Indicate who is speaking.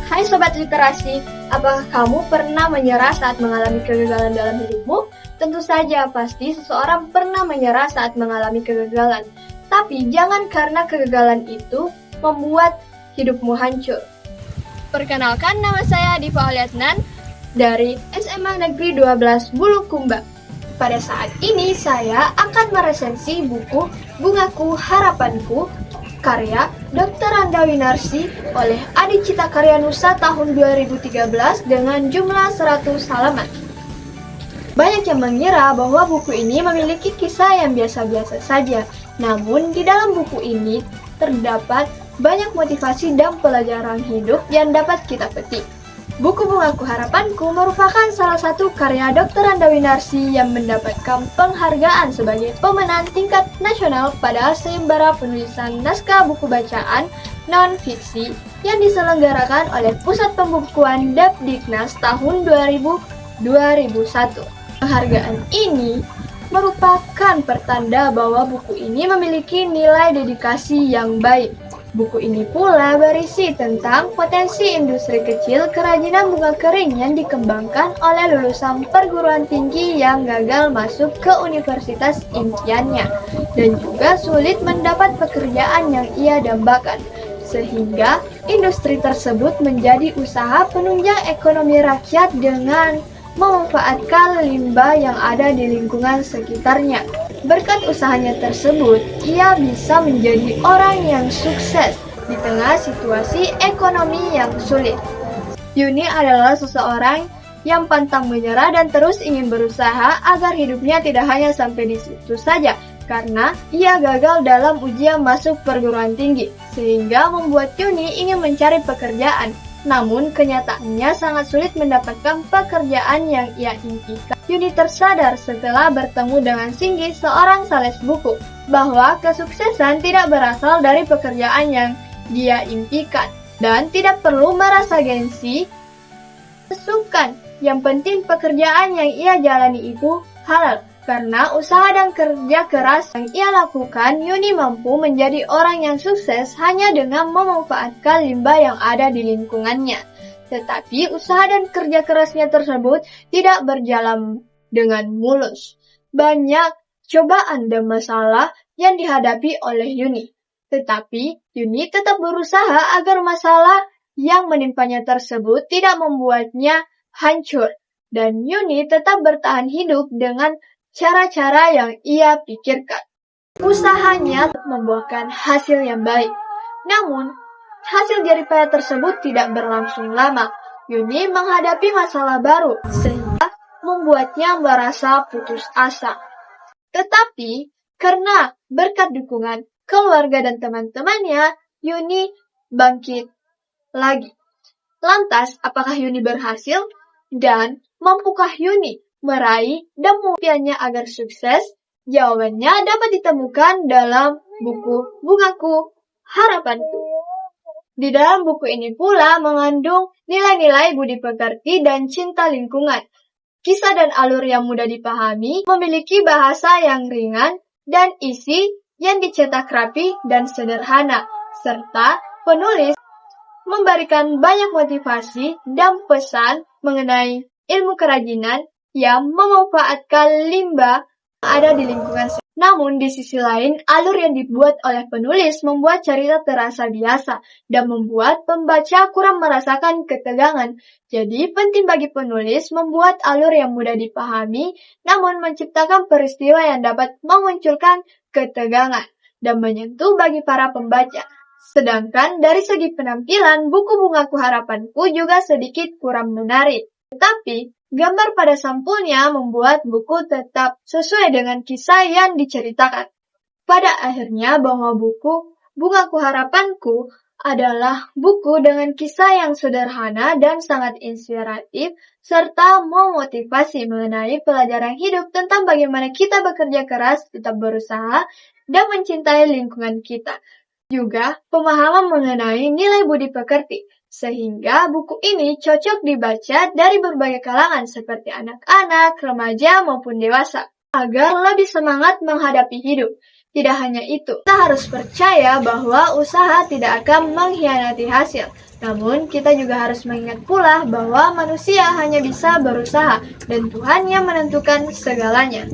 Speaker 1: Hai Sobat Literasi, apakah kamu pernah menyerah saat mengalami kegagalan dalam hidupmu? Tentu saja, pasti seseorang pernah menyerah saat mengalami kegagalan. Tapi jangan karena kegagalan itu membuat hidupmu hancur. Perkenalkan, nama saya Diva Oliatnan dari SMA Negeri 12 Bulukumba. Pada saat ini saya akan meresensi buku Bungaku Harapanku karya Dr. Randa Winarsi oleh Adi Cita Karya Nusa tahun 2013 dengan jumlah 100 halaman. Banyak yang mengira bahwa buku ini memiliki kisah yang biasa-biasa saja, namun di dalam buku ini terdapat banyak motivasi dan pelajaran hidup yang dapat kita petik. Buku Bungaku Harapanku merupakan salah satu karya Dr. Randa Winarsi yang mendapatkan penghargaan sebagai pemenang tingkat nasional pada sayembara penulisan naskah buku bacaan non-fiksi yang diselenggarakan oleh Pusat Pembukuan Depdiknas tahun 2001. Penghargaan ini merupakan pertanda bahwa buku ini memiliki nilai dedikasi yang baik. Buku ini pula berisi tentang potensi industri kecil kerajinan bunga kering yang dikembangkan oleh lulusan perguruan tinggi yang gagal masuk ke universitas impiannya dan juga sulit mendapat pekerjaan yang ia dambakan, sehingga industri tersebut menjadi usaha penunjang ekonomi rakyat dengan memanfaatkan limbah yang ada di lingkungan sekitarnya. Berkat usahanya tersebut, ia bisa menjadi orang yang sukses di tengah situasi ekonomi yang sulit. Yuni adalah seseorang yang pantang menyerah dan terus ingin berusaha agar hidupnya tidak hanya sampai di situ saja, karena ia gagal dalam ujian masuk perguruan tinggi, sehingga membuat Yuni ingin mencari pekerjaan. Namun kenyataannya sangat sulit mendapatkan pekerjaan yang ia impikan. Yuni tersadar setelah bertemu dengan Singgi, seorang sales buku, bahwa kesuksesan tidak berasal dari pekerjaan yang dia impikan dan tidak perlu merasa gengsi. Sungkan, yang penting pekerjaan yang ia jalani itu halal. Karena usaha dan kerja keras yang ia lakukan, Yuni mampu menjadi orang yang sukses hanya dengan memanfaatkan limbah yang ada di lingkungannya. Tetapi usaha dan kerja kerasnya tersebut tidak berjalan dengan mulus. Banyak cobaan dan masalah yang dihadapi oleh Yuni. Tetapi Yuni tetap berusaha agar masalah yang menimpanya tersebut tidak membuatnya hancur. Dan Yuni tetap bertahan hidup dengan cara-cara yang ia pikirkan. Usahanya membuahkan hasil yang baik. Namun, hasil jeripaya tersebut tidak berlangsung lama. Yuni menghadapi masalah baru, sehingga membuatnya merasa putus asa. Tetapi, karena berkat dukungan keluarga dan teman-temannya, Yuni bangkit lagi. Lantas, apakah Yuni berhasil? Dan mampukah Yuni meraih dan mimpiannya agar sukses? Jawabannya dapat ditemukan dalam buku Bungaku Harapanku. Di dalam buku ini pula mengandung nilai-nilai budi pekerti dan cinta lingkungan. Kisah dan alur yang mudah dipahami, memiliki bahasa yang ringan dan isi yang dicetak rapi dan sederhana, serta penulis memberikan banyak motivasi dan pesan mengenai ilmu kerajinan yang memanfaatkan limbah yang ada di lingkungan. Namun di sisi lain, alur yang dibuat oleh penulis membuat cerita terasa biasa dan membuat pembaca kurang merasakan ketegangan. Jadi penting bagi penulis membuat alur yang mudah dipahami, namun menciptakan peristiwa yang dapat memunculkan ketegangan dan menyentuh bagi para pembaca. Sedangkan dari segi penampilan, buku Bungaku Harapanku juga sedikit kurang menarik. Tetapi gambar pada sampulnya membuat buku tetap sesuai dengan kisah yang diceritakan. Pada akhirnya bahwa buku Bungaku Harapanku adalah buku dengan kisah yang sederhana dan sangat inspiratif serta memotivasi mengenai pelajaran hidup tentang bagaimana kita bekerja keras, tetap berusaha, dan mencintai lingkungan kita. Juga pemahaman mengenai nilai budi pekerti. Sehingga buku ini cocok dibaca dari berbagai kalangan seperti anak-anak, remaja maupun dewasa agar lebih semangat menghadapi hidup. Tidak hanya itu, kita harus percaya bahwa usaha tidak akan mengkhianati hasil. Namun, kita juga harus mengingat pula bahwa manusia hanya bisa berusaha dan Tuhan yang menentukan segalanya.